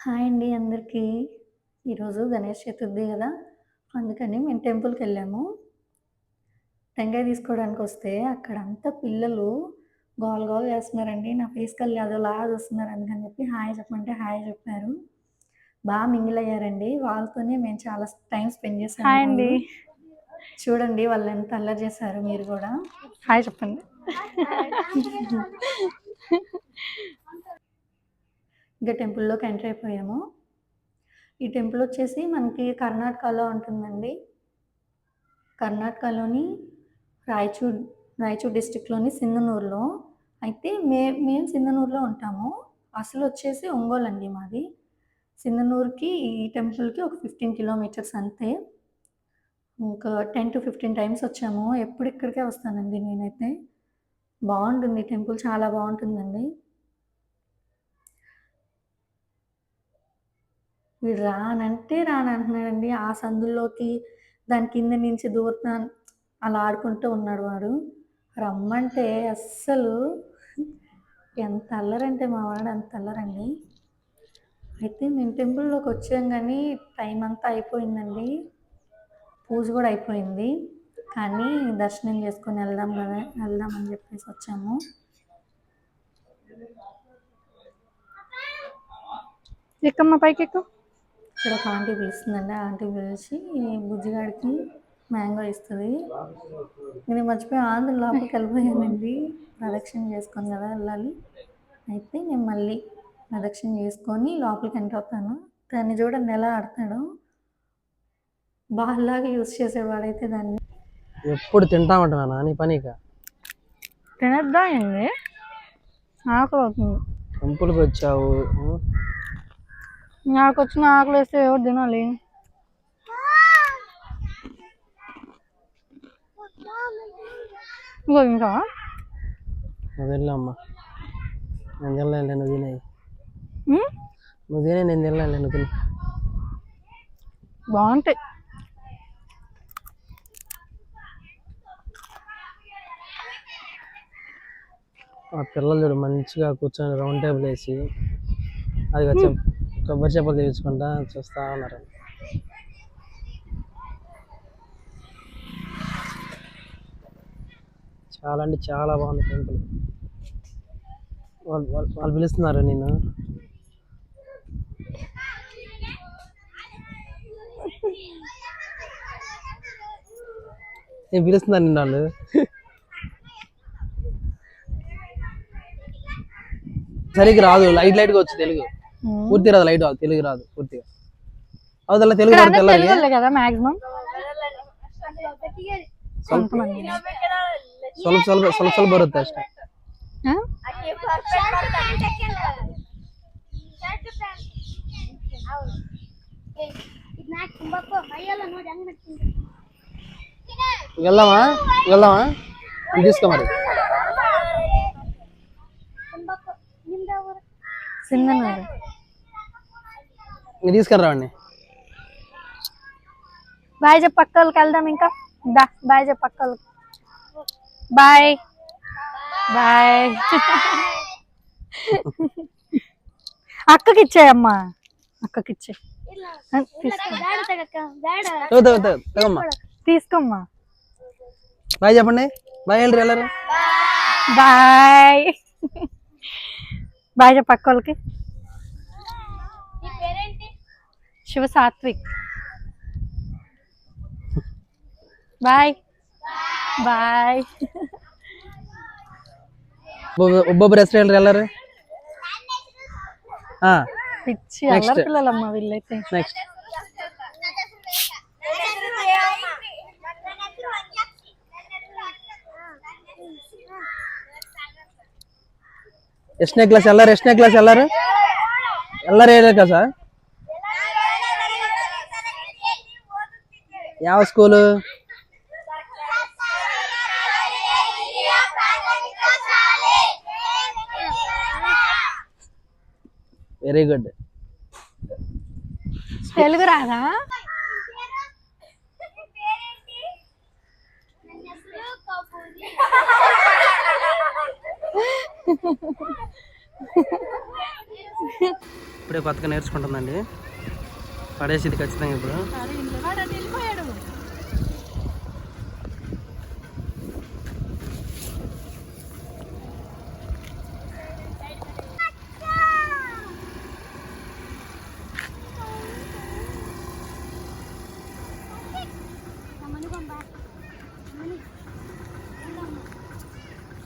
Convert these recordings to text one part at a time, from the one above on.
Hi అండి అందరికీ. ఈరోజు గణేష్ చతుర్థి గదా! అందుకని మేము టెంపుల్‌కెళ్ళాము. టెంకాయ తీసుకోవడానికొస్తే అక్కడంతా పిల్లలు గోల గోల చేస్తున్నారండి. నా ఫేస్ కల్లి అదోలాగా చూస్తున్నారు. అందుకని చెప్పి హాయ్ చెప్పమంటే హాయ్ చెప్పారు. మింగిల్ అయ్యారండి. వాళ్ళతోనే మేము చాలా టైమ్ స్పెండ్ చేసాం హాయ్ ఈరోజు. అండి. చూడండి వాళ్ళెంత అల్లరి చేశారో మీరు గూడా. హాయ్ చెప్పండి. ఇంకా టెంపుల్‌లోకి ఎంటర్ అయిపోయాము. ఈ టెంపుల్ వచ్చేసి మనకి కర్ణాటకలో ఉంటుందండి. కర్ణాటకలోని రాయచూర్ రాయచూర్ డిస్ట్రిక్ట్‌లోని సింధనూరులో. అయితే మేము సింధనూరులో ఉంటాము. అసలొచ్చేసి ఒంగోలు అండి మాది. సింధనూరుకి ఈ టెంపుల్‌కి ఒక 15 కిలోమీటర్స్ అంతే. ఇంకా 10-15 టైమ్స్ వచ్చాము. ఎప్పుడు ఇక్కడికే వస్తానండి నేనైతే. బావుంటుంది టెంపుల్ చాలా బావుంటుందండి. వీడు రానంటే రానంటున్నాడండి. ఆ సందుల్లోకి దాని కింద నుంచి దూరుతాను అలా ఆడుకుంటూ ఉన్నాడు వాడు. రమ్మంటే అస్సలు ఎంత అల్లరంటే మా వాడు అంత అల్లరండి. అయితే మేము టెంపుల్‌లోకి వచ్చాం గానీ టైం అంతా అయిపోయిందండి. పూజ కూడా అయిపోయింది. కానీ దర్శనం చేసుకొని వెళ్దాం అని చెప్పేసి వచ్చాము. ఎక్కమ్మా పైకెక్కు. ఇక్కడ ఒక ఆంటీ పిలుస్తుందండి. ఆ ఆంటీ పిలిచి బుజ్జిగాడికి మ్యాంగో ఇస్తది. నేను మర్చిపోయి ఆంధ్ర లోపలికి వెళ్ళిపోయానండి. ప్రదక్షిణ చేసుకొని కదా వెళ్ళాలి. అయితే నేను మళ్ళీ ప్రదక్షిణ చేసుకొని లోపలికి ఎంటర్ అవుతాను. దాన్ని చూడండి ఎలా ఆడుతున్నాడో. బాల్లాగా యూజ్ చేసేవాడైతే దాన్ని. ఎప్పుడు తింటామంటా నీ పనిక తినద్దా ఏంది? ఆకలి అవుతుంది. టెంపుల్కి వచ్చావు. నాకు వచ్చిన ఆకలి వేస్తే ఎవరు తినాలి? ఇంకో ఇంకా నువ్వు వెళ్ళమ్మా. నేను తినలే, నువ్వు తినే. నువ్వు తినే, నేను తినలే, నువ్వు తిని. బాగుంటాయి. ఆ పిల్లలు చూడు మంచిగా కూర్చొని రౌండ్ టేబుల్ వేసి అది కొబ్బరి చెప్పలు తెచ్చుకుంటా చూస్తా ఉన్నారు. చాలా అంటే చాలా బాగుంది టెంపుల్. వాళ్ళు పిలుస్తున్నారు నేను. నేను పిలుస్తున్నాను నిన్న వాళ్ళు. సరిగ్గా రాదు, లైట్గా వచ్చు తెలుగు. పూర్తి రాదు, లైట్ రాదు, తెలుగు రాదు పూర్తిగా. అవుదల్లా తెలుగు తెలుగు కదా మాక్సిమం. ಸ್ವಲ್ಪ ಬರುತ್ತೆ ಅಷ್ಟೇ. వెళ్దామా ఇది తీసుకో మరి. సింధనూరు ఇది తీసుకురా వాడిని. బాయ్ చెప్పు పక్క వాళ్ళకి వెళ్దాం. ఇంకా బాయ్ చెప్పు పక్క వాళ్ళకి. Bye bye. అక్కకి ఇచ్చేయమ్మా, అక్కకి ఇచ్చే. తీసుకోమ్మా. బాయ్ చెప్పండి. బాయ్ వెళ్ళరు వెళ్ళరు. బాయ్ బాయ్ చెప్పు పక్క వాళ్ళకి. శివ సాత్విక్. Bye bye. ಒಬ್ಬೊಬ್ಬರ ಹೆಸರು ಹೇಳ್ರಿ ಎಲ್ಲರೂ. పిచ్చి అల్లరి పిల్లలమ్మా వీళ్ళైతే. నెక్స్ట్ ಎಷ್ಟನೇ ಕ್ಲಾಸ್ ಎಲ್ಲರೂ ಹೇಳ್ಬೇಕಾ ಸರ್? ಯಾವ ಸ್ಕೂಲು? Very good. తెలుగు రాదా? ఇప్పుడే కొత్తగా నేర్చుకుంటుందండి. పడేసిది ఖచ్చితంగా ఇప్పుడు.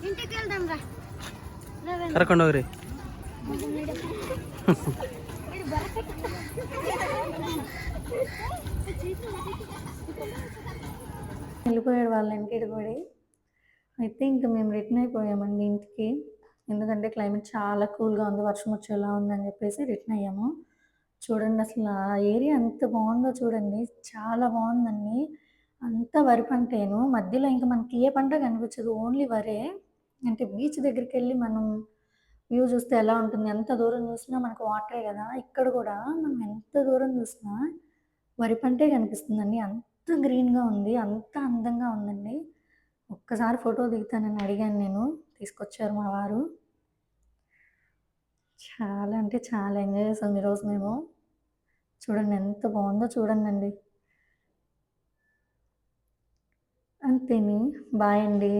ఇంటికి వెళ్దాం రా. కరకండి ఒకరి. వెళ్ళిపోయాడు వాళ్ళ ఇంటికి పడి. అయితే ఇంకా మేము రిటర్న్ అయిపోయామండి ఇంటికి. ఎందుకంటే క్లైమేట్ చాలా కూల్గా ఉంది, వర్షం వచ్చేలా ఉందని చెప్పేసి రిటర్న్ అయ్యాము. చూడండి అసలు ఆ ఏరియా ఎంత బాగుందో చూడండి, చాలా బాగుందండి. అంతా వరి పంటేను, మధ్యలో ఇంకా మనకి ఏ పంట కనిపించదు, ఓన్లీ వరే. అంటే బీచ్ దగ్గరికి వెళ్ళి మనం వ్యూ చూస్తే ఎలా ఉంటుంది, ఎంత దూరం చూసినా మనకు వాటరే కదా. ఇక్కడ కూడా మనం ఎంత దూరం చూసినా వరి పంటే కనిపిస్తుందండి. అంత గ్రీన్గా ఉంది, అంత అందంగా ఉందండి. ఒక్కసారి ఫోటో దిగుతానని అడిగాను నేను, తీసుకొచ్చారు మా వారు. చాలా అంటే చాలా ఎంజాయ్ చేసాం ఈరోజు మేము. చూడండి ఎంత బాగుందో చూడండి. అంతేని బాయ్ అండి.